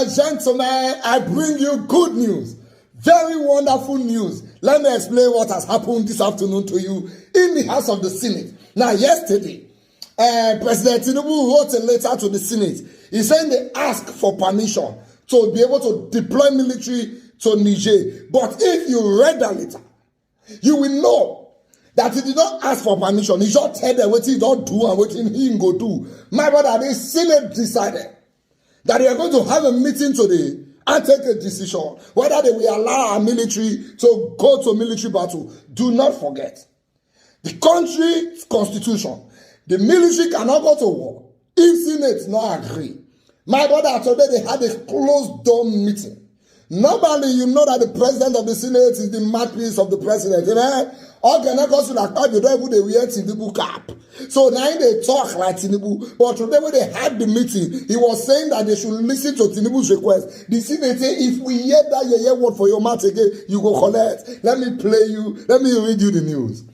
and gentlemen, I bring you good news. Very wonderful news. Let me explain what has happened this afternoon to you in the House of the Senate. Now, yesterday, President Tinubu wrote a letter to the Senate. He said they asked for permission to be able to deploy military to Niger. But if you read that letter, you will know that he did not ask for permission. He just tell them what he don't do and what he go do. My brother, the Senate decided that they are going to have a meeting today and take a decision whether they will allow our military to go to military battle. Do not forget, the country's constitution, the military cannot go to war if Senate not agree. My brother, today they had a closed door meeting. Normally, you know that the president of the Senate is the mouthpiece of the president. You know? Okay, now goes to like you don't even they wear Tinubu cap. So now they talk like Tinubu. But today when they had the meeting, he was saying that they should listen to Tinubu's request. The Senate say, if we hear that word for your mouth again, you go collect. Let me read you the news.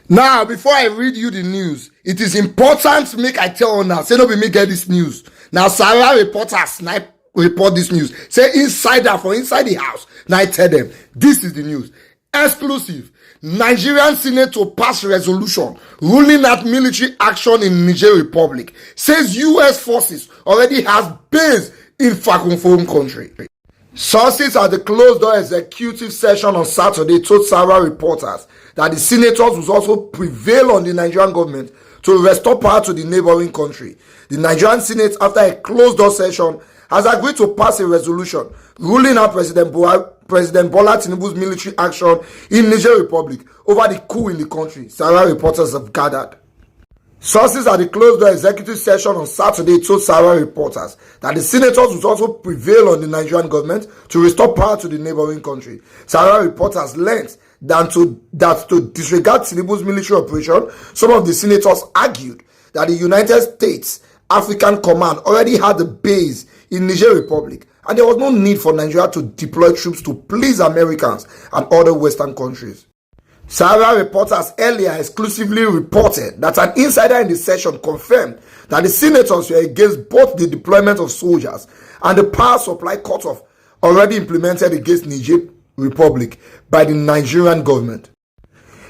Now, before I read you the news, it is important to make I tell now. Say no be me get this news. Now, Sarah reporters report this news. Say insider for inside the house. Now I tell them, this is the news. Exclusive. Nigerian Senate to pass resolution ruling out military action in Niger Republic. Says U.S. forces already has base in Francophone country. Sources at the closed-door executive session on Saturday told Sarah reporters that the senators will also prevail on the Nigerian government to restore power to the neighboring country. The Nigerian Senate, after a closed-door session, has agreed to pass a resolution ruling out President Bola Tinubu's military action in Niger Republic over the coup in the country, Sarah reporters have gathered. Sources at the closed-door executive session on Saturday told Sarah reporters that the senators would also prevail on the Nigerian government to restore power to the neighboring country. Sarah reporters learned that to disregard Tinubu's military operation, some of the senators argued that the United States African Command already had a base in Niger Republic, and there was no need for Nigeria to deploy troops to please Americans and other Western countries. Sarah reporters earlier exclusively reported that an insider in the session confirmed that the senators were against both the deployment of soldiers and the power supply cutoff already implemented against Niger Republic by the Nigerian government.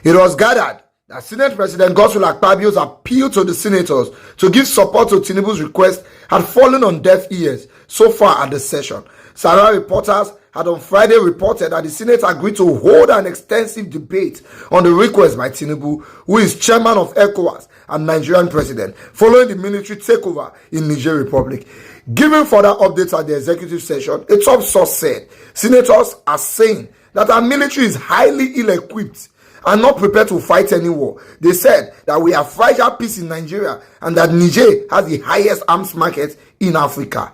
It was gathered that Senate President Godswill Akpabio's appeal to the senators to give support to Tinubu's request had fallen on deaf ears so far at the session. Sarah reporters had on Friday reported that the Senate agreed to hold an extensive debate on the request by Tinubu, who is chairman of ECOWAS and Nigerian president, following the military takeover in Niger Republic. Giving further updates at the executive session, a top source said, senators are saying that our military is highly ill-equipped and not prepared to fight any war. They said that we have fragile peace in Nigeria and that Niger has the highest arms market in Africa.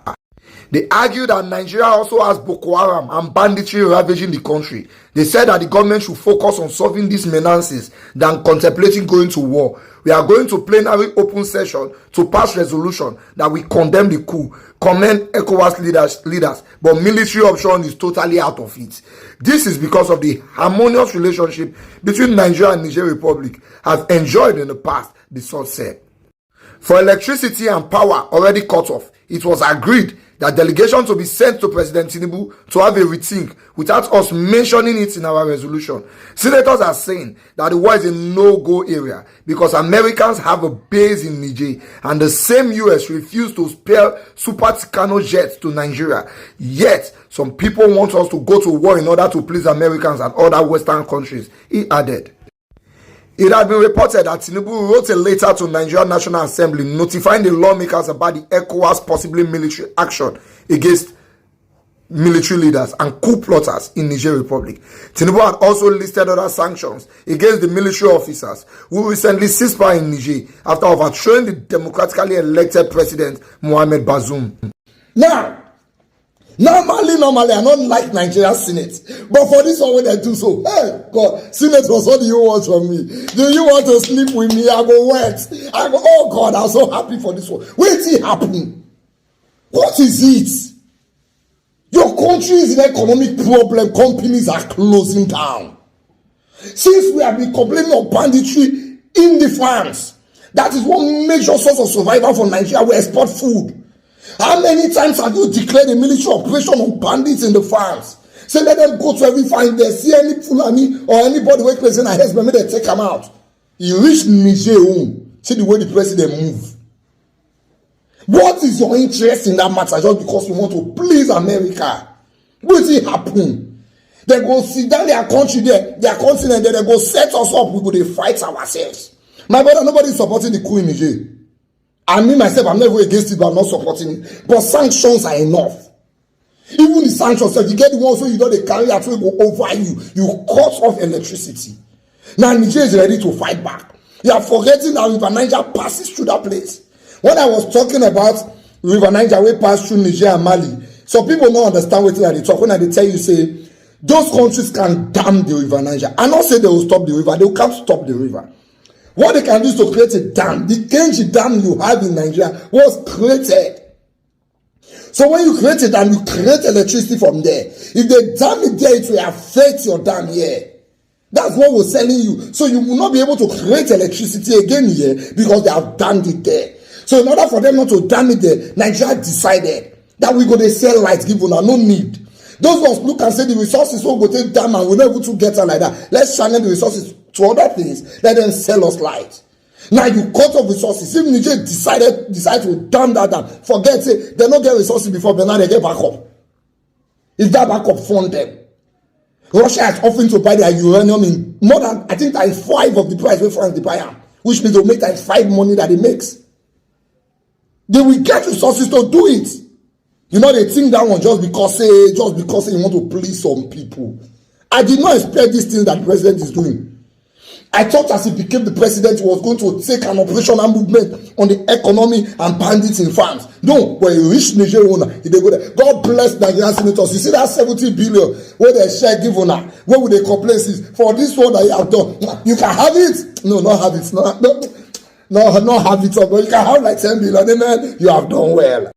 They argued that Nigeria also has Boko Haram and banditry ravaging the country. They said that the government should focus on solving these menaces than contemplating going to war. We are going to plenary open session to pass resolution that we condemn the coup, commend ECOWAS leaders, but military option is totally out of it. This is because of the harmonious relationship between Nigeria and Niger Republic have enjoyed in the past, the source said. For electricity and power already cut off, it was agreed that delegation to be sent to President Tinubu to have a rethink without us mentioning it in our resolution. Senators are saying that the war is a no-go area because Americans have a base in Niger and the same US refused to spare Super Tucano jets to Nigeria. Yet, some people want us to go to war in order to please Americans and other Western countries, he added. It had been reported that Tinubu wrote a letter to Nigerian National Assembly notifying the lawmakers about the ECOWAS possibly military action against military leaders and coup plotters in Niger Republic. Tinubu had also listed other sanctions against the military officers who recently seized power in Niger after overthrowing the democratically elected president Mohamed Bazoum. Normally, I don't like Nigeria Senate. But for this one, when they do so, hey, God, Senate was what do you want from me? Do you want to sleep with me? I go wet. I go, oh God, I'm so happy for this one. Wait till it happen. What is it? Your country is in economic problem. Companies are closing down. Since we have been complaining of banditry in the farms, that is one major source of survival for Nigeria. We export food. How many times have you declared a military operation on bandits in the farms? Say let them go to every farm. They see any Fulani or anybody wey president and husband, make they take them out. You reach Niger home. See the way the president move. What is your interest in that matter just because you want to please America? What will happen? They go sit down their country there, their continent there, they go set us up, we go dey fight ourselves. My brother, nobody is supporting the coup in Niger. I me myself, I'm never against it, but I'm not supporting it. But sanctions are enough. Even the sanctions, if you get the ones where you know they carry out, will go over you, you cut off electricity. Now Niger is ready to fight back. You are forgetting that River Niger passes through that place. When I was talking about River Niger, we pass through Niger and Mali. So people don't understand what they talk. When they tell you, say, those countries can dam the River Niger. I not say they will stop the river. They can't stop the river. What they can do is to create a dam. The Genji dam you have in Nigeria was created. So when you create a dam, you create electricity from there. If they dam it there, it will affect your dam here. That's what we're selling you. So you will not be able to create electricity again here because they have dammed it there. So in order for them not to dam it there, Nigeria decided that we're going to sell lights, give una no need. Those ones look and say the resources will go take dam and we're not able to get her like that. Let's channel the resources to other things. Let them sell us light. Now you cut off resources. If Niger decide to dam that dam, forget it. They don't get resources before, but now they get back up. If that backup fund them. Russia is offering to buy their uranium in more than, I think, times 5 of the price where France they buy them, which means they'll make times 5 money that it makes. They will get resources to do it. You know, they think that one just because you want to please some people. I did not expect these things that the president is doing. I thought as he became the president, he was going to take an operational movement on the economy and bandits in farms. No, when he reached Niger, he dey go there. God bless Nigerian senators. You see that 70 billion where they share give on, where would they complain for this one that you have done? You can have it. No, not have it. Not have it. But you can have like 10 billion. Amen. You have done well.